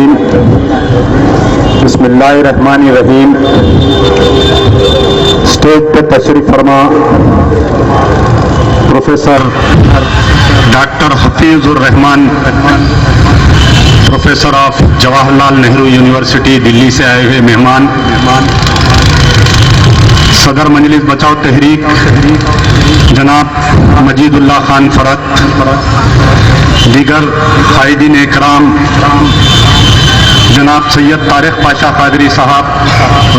الرجیم بسم اللہ الرحمن الرحیم۔ اسٹیج پہ تشریف فرما professor doctor Hafeez ur Rahman, professor of Jawahar Lal Nehru university دلی سے آئے ہوئے مہمان، صدر مجلس بچاؤ تحریک جناب مجید اللہ خان فرت، دیگر قائدین اکرام، جناب سید طارق پاشا قادری صاحب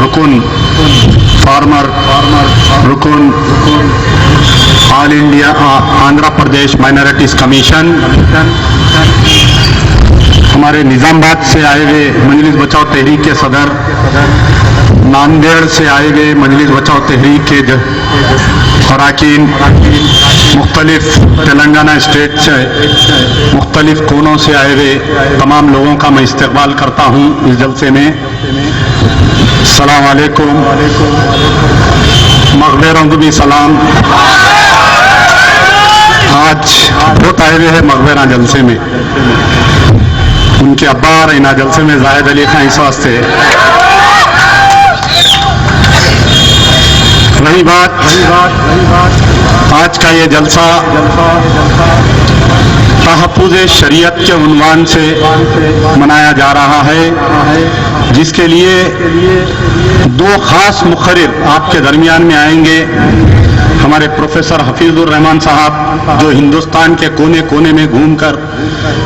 رکن فارمر، رکن all India Andhra Pradesh minorities commission, ہمارے نظام آباد سے آئے ہوئے مجلس بچاؤ تحریک کے صدر، ناندیڑ سے آئے ہوئے مجلس بچاؤ تحریک کے اراکین، مختلف تلنگانہ اسٹیٹ سے مختلف کونوں سے آئے ہوئے تمام لوگوں کا میں استقبال کرتا ہوں اس جلسے میں۔ السلام علیکم، مغبروں کو بھی سلام۔ آج بہت آئے ہوئے ہیں مغبرہ جلسے میں، ان کے ابا آ رہے ہیں جلسے میں، زاہد علی خان، اس واسطے رہی بات آج کا یہ جلسہ تحفظ شریعت کے عنوان سے منایا جا رہا ہے، جس کے لیے دو خاص مقرر آپ کے درمیان میں آئیں گے۔ ہمارے پروفیسر حفیظ الرحمان صاحب جو ہندوستان کے کونے کونے میں گھوم کر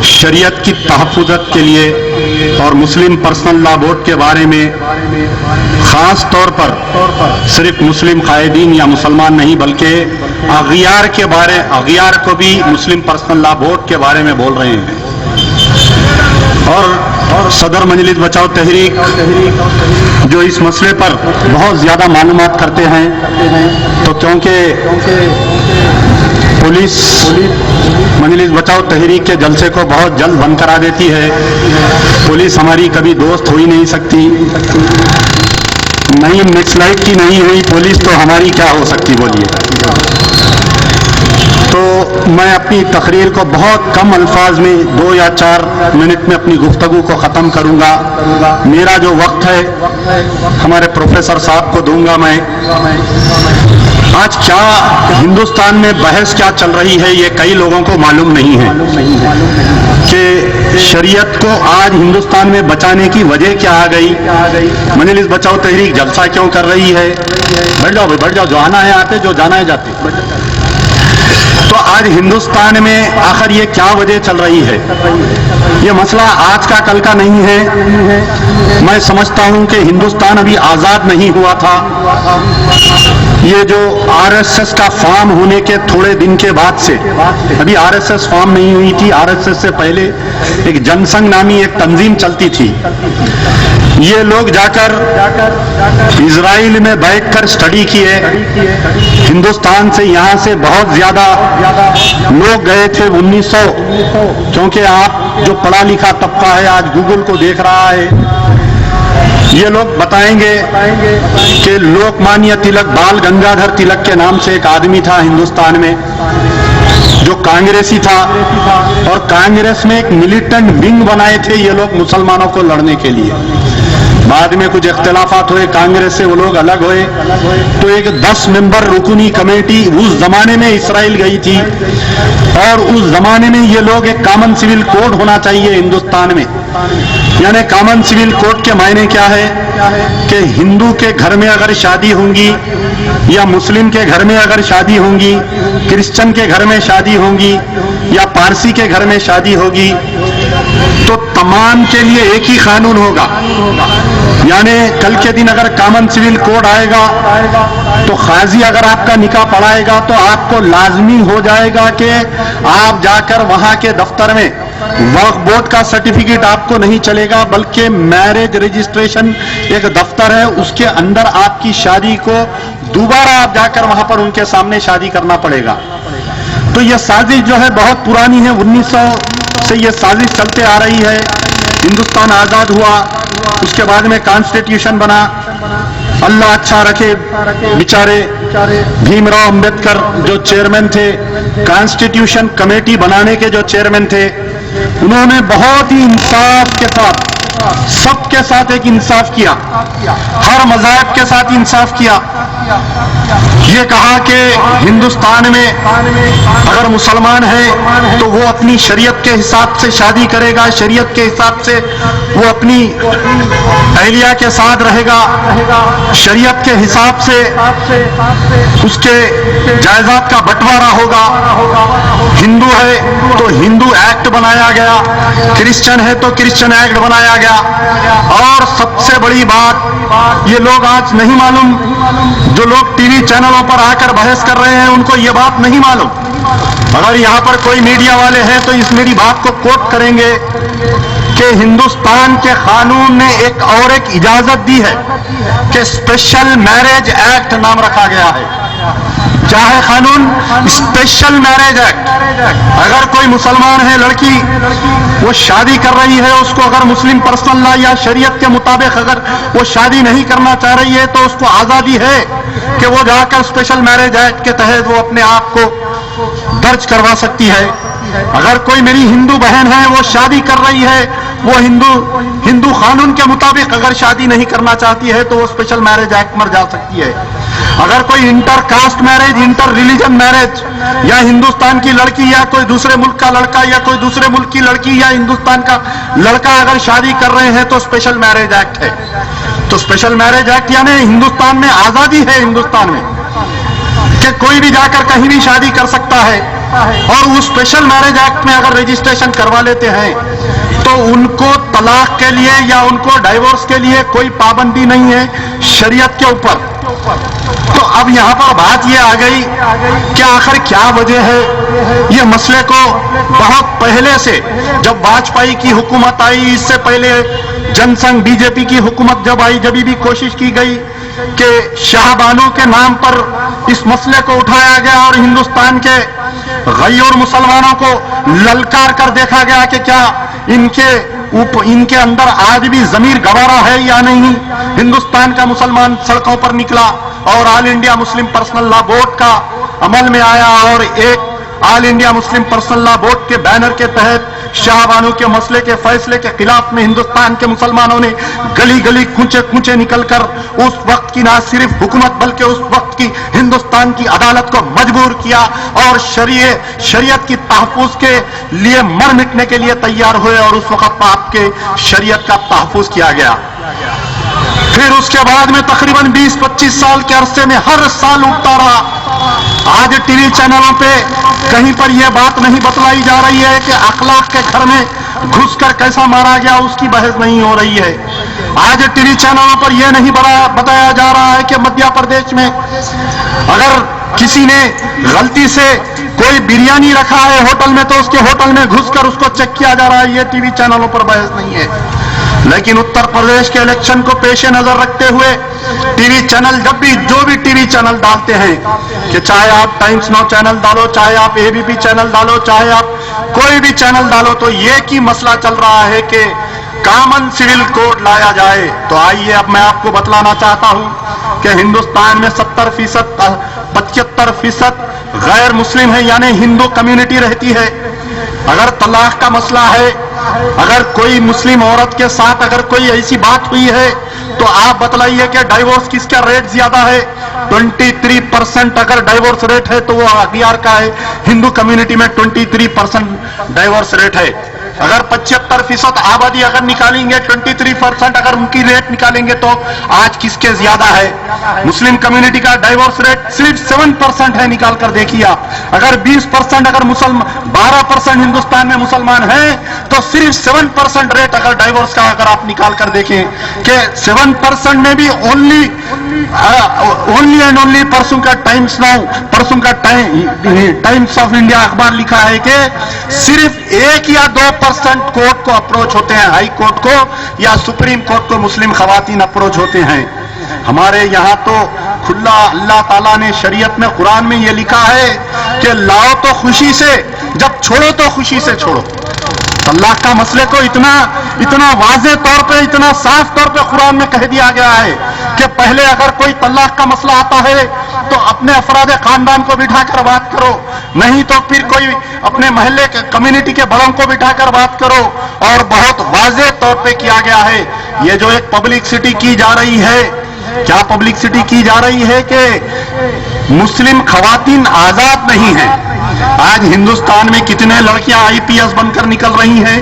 شریعت کی تحفظ کے لیے اور مسلم پرسنل لا بورڈ کے بارے میں خاص طور پر صرف مسلم قائدین یا مسلمان نہیں بلکہ اغیار کو بھی مسلم پرسنل لا بورڈ کے بارے میں بول رہے ہیں، اور صدر مجلس بچاؤ تحریک جو اس مسئلے پر بہت زیادہ معلومات کرتے ہیں، تو کیونکہ پولیس مجلس بچاؤ تحریک کے جلسے کو بہت جلد بند کرا دیتی ہے، پولیس ہماری کبھی دوست ہو ہی نہیں سکتی، نہیں نکسلائٹ کی نہیں ہوئی پولیس تو ہماری کیا ہو سکتی بولیے۔ تو میں اپنی تقریر کو بہت کم الفاظ میں 2 یا 4 منٹ میں اپنی گفتگو کو ختم کروں گا۔ میرا جو وقت ہے ہمارے پروفیسر صاحب کو دوں گا میں۔ آج کیا ہندوستان میں بحث کیا چل رہی ہے یہ کئی لوگوں کو معلوم نہیں ہے کہ شریعت کو آج ہندوستان میں بچانے کی وجہ کیا آ گئی، مجلس بچاؤ تحریک جلسہ کیوں کر رہی ہے۔ بیٹھ جاؤ بھائی، بیٹھ جاؤ، جو آنا ہے آتے، جو جانا ہے جاتے۔ تو آج ہندوستان میں آخر یہ کیا وجہ چل رہی ہے؟ یہ مسئلہ آج کا کل کا نہیں ہے۔ میں سمجھتا ہوں کہ ہندوستان ابھی آزاد نہیں ہوا تھا۔ یہ جو آر ایس ایس کا فارم ہونے کے تھوڑے دن کے بعد سے، ابھی آر ایس ایس فارم نہیں ہوئی تھی، آر ایس ایس سے پہلے ایک جن سنگھ نامی ایک تنظیم چلتی تھی۔ یہ لوگ جا کر اسرائیل میں بیٹھ کر اسٹڈی کیے، ہندوستان سے یہاں سے بہت زیادہ لوگ گئے تھے 1900، کیونکہ آپ جو پڑھا لکھا طبقہ ہے آج گوگل کو دیکھ رہا ہے، یہ لوگ بتائیں گے کہ لوک مانیہ تلک، بال گنگادھر تلک کے نام سے ایک آدمی تھا ہندوستان میں جو کانگریسی تھا، اور کانگریس میں ایک ملیٹنٹ ونگ بنائے تھے یہ لوگ مسلمانوں کو لڑنے کے لیے۔ بعد میں کچھ اختلافات ہوئے، کانگریس سے وہ لوگ الگ ہوئے، تو ایک 10 ممبر رکنی کمیٹی اس زمانے میں اسرائیل گئی تھی، اور اس زمانے میں یہ لوگ ایک کامن سول کوڈ ہونا چاہیے ہندوستان میں، یعنی کامن سول کوڈ کے معنی کیا ہے کہ ہندو کے گھر میں اگر شادی ہوں گی یا مسلم کے گھر میں اگر شادی ہوں گی، کرسچن کے گھر میں شادی ہوں گی یا پارسی کے گھر میں شادی ہوگی، تو تمام کے لیے ایک ہی قانون ہوگا۔ یعنی کل کے دن اگر کامن سول کوڈ آئے گا تو قاضی اگر آپ کا نکاح پڑھائے گا تو آپ کو لازمی ہو جائے گا کہ آپ جا کر وہاں کے دفتر میں وقف بورڈ کا سرٹیفکیٹ آپ کو نہیں چلے گا، بلکہ میرج رجسٹریشن ایک دفتر ہے، اس کے اندر آپ کی شادی کو دوبارہ آپ جا کر وہاں پر ان کے سامنے شادی کرنا پڑے گا۔ تو یہ سازش جو ہے بہت پرانی ہے، 1900 سے یہ سازش چلتے آ رہی ہے۔ ہندوستان آزاد ہوا، اس کے بعد میں کانسٹیٹیوشن بنا، اللہ اچھا رکھے بیچارے بھیم راؤ امبیڈکر جو چیئرمین تھے، کانسٹیٹیوشن کمیٹی بنانے کے جو چیئرمین تھے، انہوں نے بہت ہی انصاف کے ساتھ سب کے ساتھ ایک انصاف کیا، ہر مذاہب کے ساتھ انصاف کیا. یہ کہا کہ ہندوستان میں اگر مسلمان ہے تو وہ اپنی شریعت کے حساب سے شادی کرے گا، شریعت کے حساب سے وہ اپنی اہلیہ کے ساتھ رہے گا، شریعت کے حساب سے اس کے جائیداد کا بٹوارا ہوگا. ہندو ہے تو ہندو ایکٹ بنایا گیا، کرسچن ہے تو کرسچن ایکٹ بنایا گیا. اور سب سے بڑی بات یہ لوگ آج نہیں معلوم، جو لوگ ٹی وی چینلوں پر آ کر بحث کر رہے ہیں ان کو یہ بات نہیں معلوم. اگر یہاں پر کوئی میڈیا والے ہیں تو اس میری بات کو کوٹ کریں گے کہ ہندوستان کے قانون نے ایک اجازت دی ہے کہ اسپیشل میرج ایکٹ نام رکھا گیا ہے. کیا ہے قانون؟ Special marriage act. اگر کوئی مسلمان ہے، لڑکی وہ شادی کر رہی ہے، اس کو اگر مسلم پرسنل لا یا شریعت کے مطابق اگر وہ شادی نہیں کرنا چاہ رہی ہے تو اس کو آزادی ہے کہ وہ جا کر اسپیشل میرج ایکٹ کے تحت وہ اپنے آپ کو درج کروا سکتی ہے. اگر کوئی میری ہندو بہن ہے وہ شادی کر رہی ہے، وہ ہندو قانون کے مطابق اگر شادی نہیں کرنا چاہتی ہے تو وہ اسپیشل میرج ایکٹ میں جا سکتی ہے. اگر کوئی inter caste marriage, inter religion marriage, یا ہندوستان کی لڑکی یا کوئی دوسرے ملک کا لڑکا یا کوئی دوسرے ملک کی لڑکی یا ہندوستان کا لڑکا اگر شادی کر رہے ہیں تو اسپیشل میرج ایکٹ ہے. تو اسپیشل میرج ایکٹ یعنی ہندوستان میں آزادی ہے، ہندوستان میں کہ کوئی بھی جا کر کہیں بھی شادی کر سکتا ہے. اور اس اسپیشل میرج ایکٹ میں اگر رجسٹریشن کروا لیتے ہیں تو ان کو طلاق کے لیے یا ان کو ڈائیورس کے لیے کوئی پابندی نہیں ہے شریعت کے اوپر. تو اب یہاں پر بات یہ آ گئی کہ آخر کیا وجہ ہے. یہ مسئلے کو بہت پہلے سے جب واجپئی کی حکومت آئی، اس سے پہلے جن سنگھ بی جے پی کی حکومت جب آئی، جبھی بھی کوشش کی گئی کہ شاہ بانو کے نام پر اس مسئلے کو اٹھایا گیا اور ہندوستان کے غیور مسلمانوں کو للکار کر دیکھا گیا کہ کیا ان کے اندر آج بھی ضمیر گوارا ہے یا نہیں. ہندوستان کا مسلمان سڑکوں پر نکلا اور آل انڈیا مسلم پرسنل لا بورڈ کا عمل میں آیا اور ایک آل انڈیا مسلم پرسنل لا بورڈ کے بینر کے تحت شاہ بانو کے مسئلے کے فیصلے کے خلاف میں ہندوستان کے مسلمانوں نے گلی گلی کوچے کوچے نکل کر اس وقت کی نہ صرف حکومت بلکہ اس وقت کی ہندوستان کی عدالت کو مجبور کیا اور شریعت کی تحفظ کے لیے مر مٹنے کے لیے تیار ہوئے اور اس وقت آپ کے شریعت کا تحفظ کیا گیا. پھر اس کے بعد میں تقریباً 20-25 سال کے عرصے میں ہر سال اٹھتا رہا. آج ٹی وی چینلوں پہ کہیں پر یہ بات نہیں بتلائی جا رہی ہے کہ اخلاق کے گھر میں گھس کر کیسا مارا گیا، اس کی بحث نہیں ہو رہی ہے. آج ٹی وی چینلوں پر یہ نہیں بتایا جا رہا ہے کہ مدھیہ پردیش میں اگر کسی نے غلطی سے کوئی بریانی رکھا ہے ہوٹل میں تو اس کے ہوٹل میں گھس کر اس کو چیک کیا جا رہا ہے. یہ ٹی وی چینلوں پر بحث نہیں ہے. لیکن اتر پردیش کے الیکشن کو پیش نظر رکھتے ہوئے ٹی وی چینل جو بھی ٹی وی چینل ڈالتے ہیں کہ چاہے آپ ٹائمز ناؤ چینل ڈالو، چاہے آپ اے بی پی چینل ڈالو، چاہے آپ کوئی بھی چینل ڈالو، تو یہ کی مسئلہ چل رہا ہے کہ کامن سول کوڈ لایا جائے. تو آئیے اب میں آپ کو بتلانا چاہتا ہوں کہ ہندوستان میں 70% 75% غیر مسلم ہے، یعنی ہندو کمیونٹی رہتی ہے. اگر طلاق کا مسئلہ ہے، اگر کوئی مسلم عورت کے ساتھ اگر کوئی ایسی بات ہوئی ہے تو آپ بتلائیے کہ ڈائیورس کس کا ریٹ زیادہ ہے. 23% اگر ڈائیورس ریٹ ہے تو وہ بہار کا ہے. ہندو کمیونٹی میں 23% ڈائیورس ریٹ ہے. اگر 75% آبادی اگر نکالیں گے 23% اگر ان کی ریٹ نکالیں گے تو آج کس کے زیادہ ہے؟ مسلم کمیونٹی کا ڈائیورس ریٹ صرف 7% ہے. نکال کر دیکھیے آپ. اگر 20% اگر 12% ہندوستان میں مسلمان ہیں تو صرف 7% ریٹ اگر ڈائیورس کا اگر آپ نکال کر دیکھیں کہ 7% میں بھی اونلی اینڈ اونلی پرسوں کا ٹائمز آف انڈیا اخبار لکھا ہے کہ صرف 1 یا 2% کورٹ کو اپروچ ہوتے ہیں، ہائی کورٹ کو یا سپریم کورٹ کو مسلم خواتین اپروچ ہوتے ہیں. ہمارے یہاں تو کھلا اللہ تعالیٰ نے شریعت میں قرآن میں یہ لکھا ہے کہ لاؤ تو خوشی سے، جب چھوڑو تو خوشی سے چھوڑو. اللہ کا مسئلے کو اتنا واضح طور پہ، اتنا صاف طور پہ قرآن میں کہہ دیا گیا ہے کہ پہلے اگر کوئی طلاق کا مسئلہ آتا ہے تو اپنے افراد خاندان کو بٹھا کر بات کرو. نہیں تو پھر کوئی اپنے محلے کے کمیونٹی کے بڑوں کو بٹھا کر بات کرو. اور بہت واضح طور پہ کیا گیا ہے. یہ جو ایک پبلکسٹی کی جا رہی ہے, کیا پبلکسٹی کی جا رہی ہے کہ مسلم خواتین آزاد نہیں ہیں. آج ہندوستان میں کتنے لڑکیاں آئی پی ایس بن کر نکل رہی ہیں.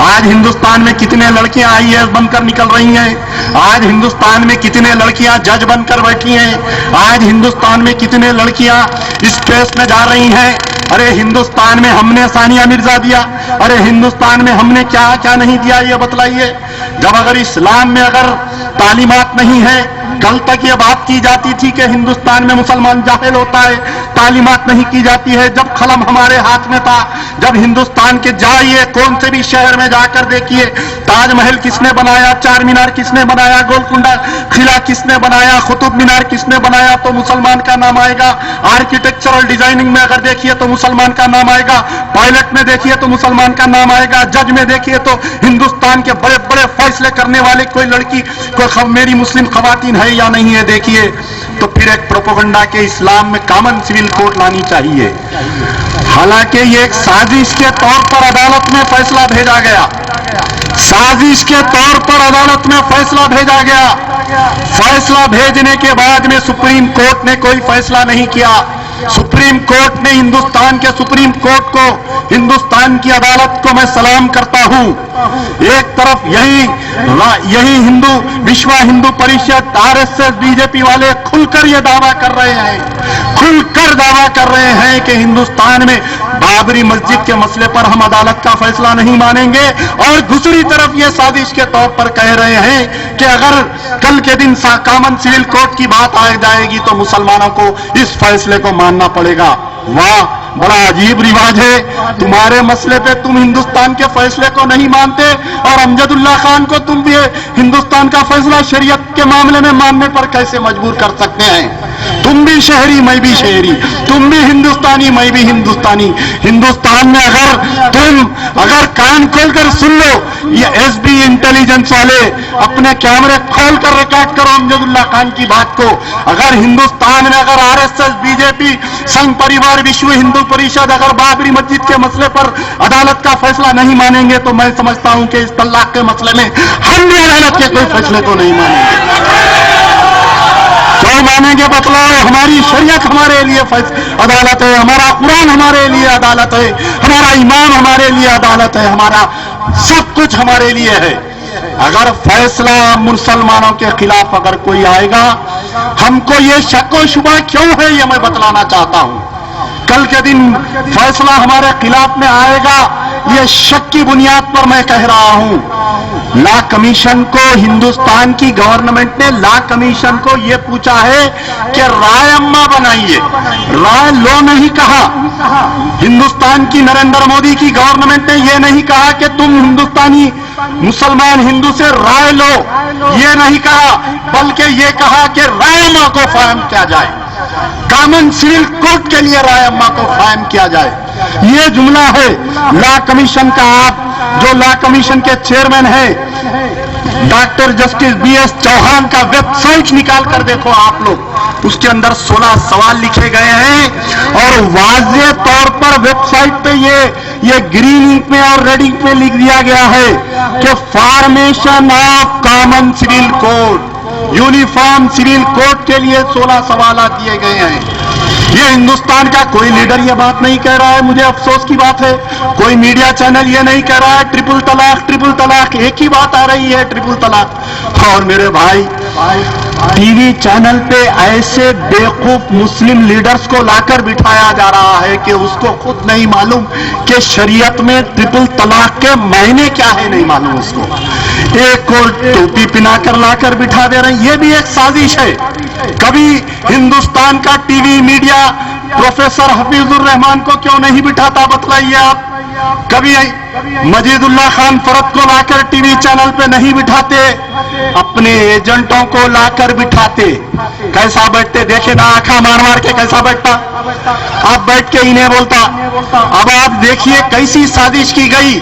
آج ہندوستان میں کتنے لڑکیاں آئی ایس بن کر نکل رہی ہیں. آج ہندوستان میں کتنے لڑکیاں جج بن کر بیٹھی ہیں. آج ہندوستان میں کتنے لڑکیاں اسپیس میں جا رہی ہیں. ارے ہندوستان میں ہم نے ثانیہ مرزا دیا, ارے ہندوستان میں ہم نے کیا کیا نہیں دیا, یہ بتلائیے. جب اگر اسلام میں اگر تعلیمات نہیں ہے, کل تک یہ بات کی جاتی تھی کہ ہندوستان میں مسلمان جاہل ہوتا ہے, تعلیمات نہیں کی جاتی ہے. جب قلم ہمارے ہاتھ میں تھا, جب ہندوستان کے جائیے کون سے بھی شہر میں جا کر دیکھیے, تاج محل کس نے بنایا, چار مینار کس نے بنایا, گولکنڈہ قلعہ کس نے بنایا, قطب مینار کس نے بنایا, تو مسلمان کا نام آئے گا. آرکیٹیکچرل ڈیزائننگ میں اگر دیکھیے تو مسلمان کا نام آئے گا. پائلٹ میں دیکھیے تو مسلمان کا نام آئے گا. جج میں دیکھیے تو ہندوستان کے بڑے بڑے فیصلے کرنے والے کوئی لڑکی کوئی میری مسلم خواتین ہے یا نہیں ہے دیکھیے. تو پھر ایک پروپیگنڈا کے اسلام میں کامن سول کوڈ لانی چاہیے. حالانکہ یہ ایک سازش کے طور پر عدالت میں فیصلہ بھیجا گیا, سازش کے طور پر عدالت میں فیصلہ بھیجا گیا. فیصلہ بھیجنے کے بعد میں سپریم کورٹ نے کوئی فیصلہ نہیں کیا. سپریم کورٹ نے, ہندوستان کے سپریم کورٹ کو, ہندوستان کی عدالت کو میں سلام کرتا ہوں. ایک طرف یہی Hindu Vishwa Hindu Parishad, R S S, B J P والے کھل کر یہ دعویٰ کر رہے ہیں, کھل کر دعویٰ کر رہے ہیں کہ ہندوستان میں بابری مسجد کے مسئلے پر ہم عدالت کا فیصلہ نہیں مانیں گے, اور دوسری طرف یہ سازش کے طور پر کہہ رہے ہیں کہ اگر کل کے دن کامن سول کوڈ کی بات آ جائے گی تو مسلمانوں کو اس فیصلے کو ماننا پڑے گا. واہ, بڑا عجیب رواج ہے. تمہارے مسئلے پہ تم ہندوستان کے فیصلے کو نہیں مانتے, اور امجد اللہ خان کو تم بھی ہندوستان کا فیصلہ شریعت کے معاملے میں ماننے پر کیسے مجبور کر سکتے ہیں؟ تم بھی شہری, میں بھی شہری, تم بھی ہندوستانی, میں بھی ہندوستانی. ہندوستان میں اگر کان کھول کر سن لو, یہ ایس بی انٹیلیجنس والے اپنے کیمرے کھول کر ریکارڈ کرو امجد اللہ خان کی بات کو. اگر ہندوستان میں اگر R S S, B J P, Sangh Parivar, Vishwa Hindu Parishad اگر بابری مسجد کے مسئلے پر عدالت کا فیصلہ نہیں مانیں گے تو میں سمجھتا ہوں کہ اس طلاق کے مسئلے میں ہم بھی عدالت کے کوئی فیصلے کو نہیں مانیں گے. کیوں مانیں گے بتلاؤ؟ ہماری شریعت ہمارے لیے عدالت ہے, ہمارا قرآن ہمارے لیے عدالت ہے, ہمارا امام ہمارے لیے عدالت ہے, ہمارا سب کچھ ہمارے لیے ہے. اگر فیصلہ مسلمانوں کے خلاف اگر کوئی آئے گا, ہم کو یہ شک و شبہ کیوں ہے یہ میں بتلانا چاہتا ہوں. کل کے دن فیصلہ ہمارے خلاف میں آئے گا, یہ شک کی بنیاد پر میں کہہ رہا ہوں. لا کمیشن کو, ہندوستان کی گورنمنٹ نے لا کمیشن کو یہ پوچھا ہے کہ رائے اما بنائیے, رائے لو نہیں کہا. ہندوستان کی نریندر مودی کی گورنمنٹ نے یہ نہیں کہا کہ تم ہندوستانی مسلمان ہندو سے رائے لو, یہ نہیں کہا, بلکہ یہ کہا کہ رائے اما کو فراہم کیا جائے, کامن سول کوڈ کے لیے رائے اما کو قائم کیا جائے. یہ جملہ ہے لا کمیشن کا. آپ جو لا کمیشن کے چیئرمین ہیں doctor justice B S Chauhan کا ویب سائٹ نکال کر دیکھو آپ لوگ, اس کے اندر 16 سوال لکھے گئے ہیں, اور واضح طور پر ویب سائٹ پہ یہ گرین انک میں اور ریڈ انک میں لکھ دیا گیا ہے کہ formation of common civil code, uniform civil code کے لیے 16 سوالات دیے گئے ہیں. یہ ہندوستان کا کوئی لیڈر یہ بات نہیں کہہ رہا ہے, مجھے افسوس کی بات ہے. کوئی میڈیا چینل یہ نہیں کہہ رہا ہے ٹرپل طلاق, ٹرپل طلاق, ایک ہی بات آ رہی ہے ٹرپل طلاق. اور میرے بھائی, ٹی وی چینل پہ ایسے بیوقوف مسلم لیڈرز کو لا کر بٹھایا جا رہا ہے کہ اس کو خود نہیں معلوم کہ شریعت میں ٹرپل طلاق کے معنی کیا ہے, نہیں معلوم اس کو. ایک کو ٹوپی پہنا کر لا کر بٹھا دے رہے ہیں, یہ بھی ایک سازش ہے. کبھی ہندوستان کا T V media professor Hafeez ur Rahman کو کیوں نہیں بٹھاتا بتلائیے آپ؟ کبھی مجید اللہ خان فرد کو لا کر ٹی وی چینل پہ نہیں بٹھاتے, اپنے ایجنٹوں کو لا کر بٹھاتے. کیسا بیٹھتے دیکھے نا, آنکھا مار مار کے کیسا بیٹھتا, آپ بیٹھ کے ہی نہیں بولتا. اب آپ دیکھیے کیسی سازش کی گئی.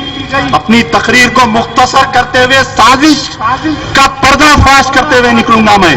اپنی تقریر کو مختصر کرتے ہوئے سازش کا پردہ فاش کرتے ہوئے نکلوں گا میں.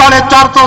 450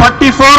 44,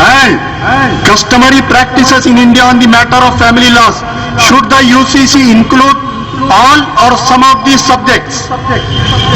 and customary practices in India on the matter of family laws. Should the UCC include all or some of these subjects?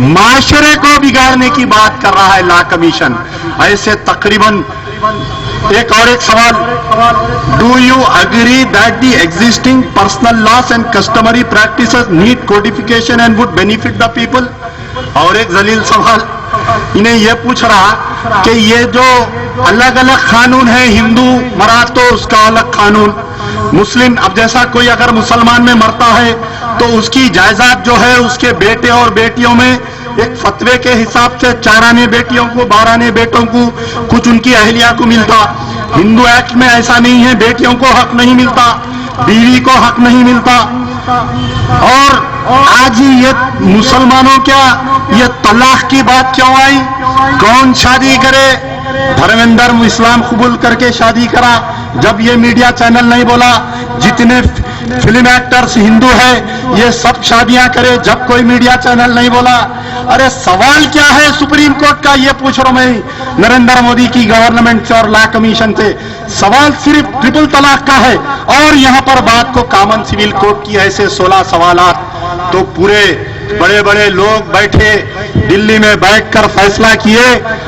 معاشرے کو بگاڑنے کی بات کر رہا ہے لا کمیشن. ایسے تقریباً ایک اور ایک سوال, do you agree that the existing personal laws and customary practices need codification and would benefit the people? اور ایک ذلیل سوال انہیں یہ پوچھ رہا کہ یہ جو الگ الگ قانون ہے, ہندو مرا تو اس کا الگ قانون, مسلم اب جیسا کوئی اگر مسلمان میں مرتا ہے تو اس کی جائیداد جو ہے اس کے بیٹے اور بیٹیوں میں ایک فتوے کے حساب سے 4 آنے بیٹیوں کو 12 آنے بیٹوں کو کچھ ان کی اہلیہ کو ملتا. ہندو ایکٹ میں ایسا نہیں ہے, بیٹیوں کو حق نہیں ملتا, بیوی کو حق نہیں ملتا. اور آج ہی یہ مسلمانوں کیا یہ طلاق کی بات کیوں آئی؟ کون شادی کرے؟ دھرمیندر اسلام قبول کر کے شادی کرا. جب یہ میڈیا چینل نہیں بولا جتنے فلم ایکٹرز ہندو ہے یہ سب شادیاں کرے, جب کوئی میڈیا چینل نہیں بولا. ارے سوال کیا ہے سپریم کورٹ کا, یہ پوچھ رہا ہوں میں نریندر مودی کی گورنمنٹ سے اور لا کمیشن سے. سوال صرف ٹرپل طلاق کا ہے اور یہاں پر بات کو کامن سول کوڈ کی ایسے 16 سوالات. تو پورے بڑے بڑے لوگ بیٹھے دلی میں بیٹھ کر فیصلہ کیے.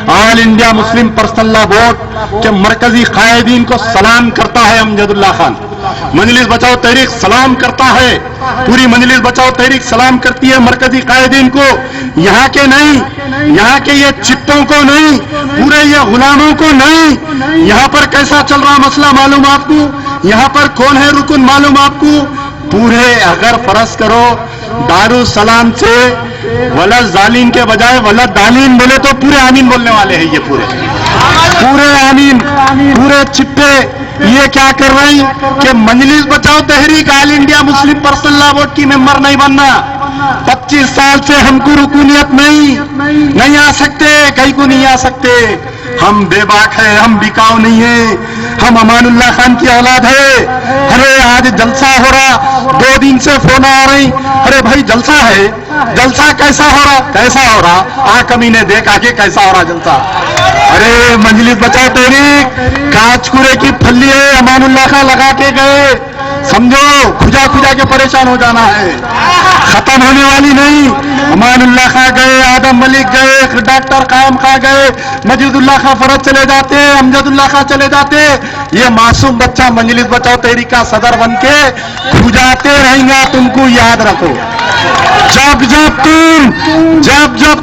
آل انڈیا مسلم پرسنل لا بورڈ کے مرکزی قائدین کو سلام کرتا ہے امجد اللہ خان, مجلس بچاؤ تحریک سلام کرتا ہے, پوری مجلس بچاؤ تحریک سلام کرتی ہے مرکزی قائدین کو, یہاں کے نہیں, یہاں کے یہ چٹوں کو نہیں, پورے یہ غلاموں کو نہیں. یہاں پر کیسا چل رہا مسئلہ معلوم آپ کو, یہاں پر کون ہے رکن معلوم آپ کو. پورے اگر فرض کرو دارالسلام سے ولد ظالم کے بجائے ولد دالین بولے تو پورے آمین بولنے والے ہیں. یہ پورے آمین, پورے چٹے یہ کیا کر رہے ہیں کہ مجلس بچاؤ تحریک آل انڈیا مسلم پرسنل لا بورڈ کی ممبر نہیں بننا. 25 سال سے ہم کو رکونیت نہیں آ سکتے, کہیں کو نہیں آ سکتے. ہم بے باک ہے, ہم بکاؤ نہیں ہے, ہم امان اللہ خان کی اولاد ہے. ارے آج جلسہ ہو رہا, 2 دن سے فون آ رہی, ارے بھائی جلسہ ہے, جلسہ کیسا ہو رہا, کیسا ہو رہا, آ کمی نے دیکھ آگے کیسا ہو رہا جلسہ. ارے مجلس بچاؤ تحریک کاچ کورے کی پھلی ہے, امان اللہ خان لگا کے گئے, سمجھو کھجا کے پریشان ہو جانا ہے, ختم ہونے والی نہیں. امان اللہ خان گئے, آدم ملک گئے, ڈاکٹر قائم خان گئے, مجید اللہ خان فرد چلے جاتے, امجد اللہ خان چلے جاتے. یہ معصوم بچہ مجلس بچاؤ تحریک کا صدر بن کے کھجاتے رہیں گا. تم کو یاد رکھو, جب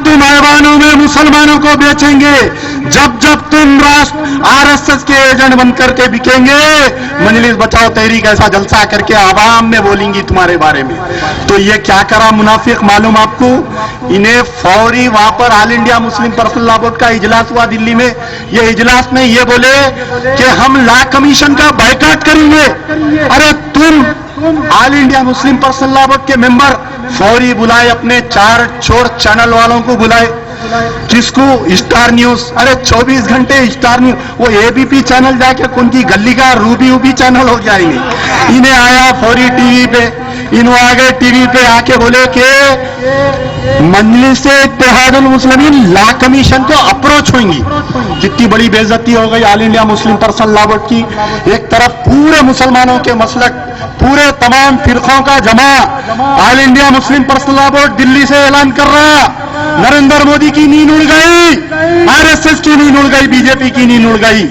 تم ایوانوں میں مسلمانوں کو بیچیں گے, جب تم RSS کے ایجنٹ بن کر کے بکیں گے, مجلس بچاؤ تحریک ایسا جلسہ کر کے عوام میں بولیں گی تمہارے بارے میں. تو یہ کیا کرا منافق معلوم آپ کو, انہیں فوری وہاں پر آل انڈیا مسلم پرسنل لا بورڈ کا اجلاس ہوا دلی میں. یہ اجلاس میں یہ بولے کہ ہم لا کمیشن کا بائیکاٹ کریں گے. ارے تم آل انڈیا مسلم پرسنل لا بورڈ کے ممبر فوری بلائے, اپنے 4 چور چینل والوں کو بلائے. کس کو؟ Star news. ارے 24 گھنٹے اسٹار نیوز, وہ ABP چینل جا کے کون کی گلی کا روبی چینل ہو جائیں گے. انہیں آیا فوری ٹی وی پہ, انہوں آگے ٹی وی پہ آ کے بولے کہ مجلس اتحاد المسلمین لا کمیشن کو اپروچ ہوئیں گی. کتنی بڑی بے عزتی ہو گئی آل انڈیا مسلم پرسنل لا بورڈ کی. ایک طرف پورے مسلمانوں کے مسلک, پورے تمام فرقوں کا جمع, آل انڈیا مسلم پرسنل لا بورڈ دلی سے اعلان کر رہا, نریندر مودی کی نیند اڑ گئی, RSS کی نیند اڑ گئی, BJP کی نیند اڑ گئی.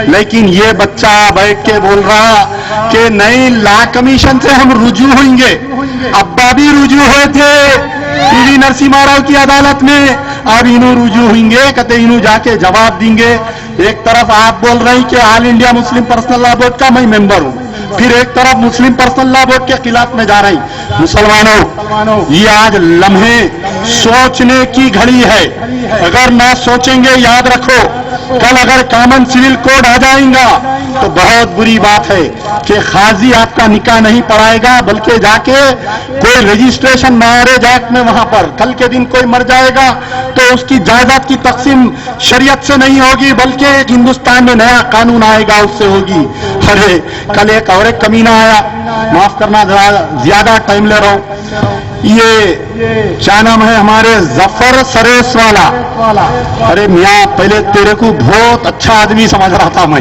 لیکن یہ بچہ بیٹھ کے بول رہا کہ نہیں, لا کمیشن سے ہم رجوع ہوئیں گے. ابا بھی رجوع ہوئے تھے PV نرسمہا راؤ کی عدالت میں, اب انہوں رجوع ہوئیں گے, کہتے انہوں جا کے جواب دیں گے. ایک طرف آپ بول رہے ہیں کہ آل انڈیا مسلم پرسنل لا بورڈ کا میں ممبر ہوں, پھر ایک طرف مسلم پرسنل لا بورڈ کے خلاف میں جا رہے ہیں. مسلمانوں, یہ آج لمحے سوچنے کی گھڑی ہے. اگر نہ سوچیں گے, یاد رکھو کل اگر کامن سول کوڈ آ جائیں گا تو بہت بری بات ہے کہ قاضی آپ کا نکاح نہیں پڑھائے گا, بلکہ جا کے کوئی رجسٹریشن میرج ایکٹ میں وہاں پر کل کے دن کوئی مر جائے گا تو اس کی جائیداد کی تقسیم شریعت سے نہیں ہوگی, بلکہ ہندوستان میں نیا قانون آئے گا اس سے ہوگی. ارے کل ایک اور ایک کمینہ آیا, معاف کرنا زیادہ ٹائم لے رہا ہوں, یہ کیا نام ہے ہمارے ظفر سریس والا. ارے میاں پہلے تیرے کو بہت اچھا آدمی سمجھ رہا تھا میں,